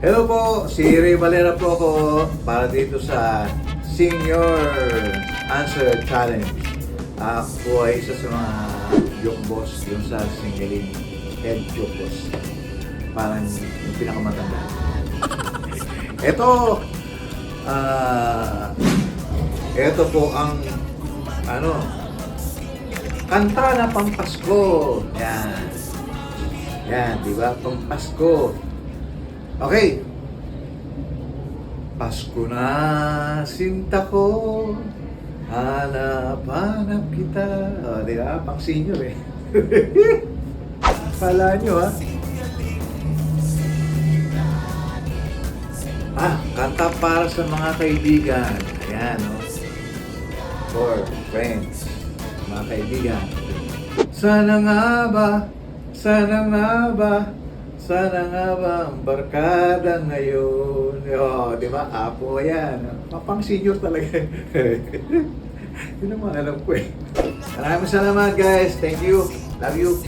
Hello po, si Ray Valera po ako para dito sa Senior Answer Challenge. Ako po ay isa sa mga joke boss yung sa singling head joke boss. Parang yung pinakamatanda. Ito po ang kanta na pampasko. Yan. Yan, di ba? Pampasko. Okay. Pasko na, sinta ko, hanap-hanap kita. O, di ba? Pang senior eh. Kala nyo ha? Kanta para sa mga kaibigan. Ayan, no? For friends. Mga kaibigan. Sana nga ba? Sana nga ba? Sana nga ba ang barkada ngayon? Oh, di ba? Apo yan. Pang senior talaga. Yun naman alam ko eh. Maraming salamat guys. Thank you. Love you.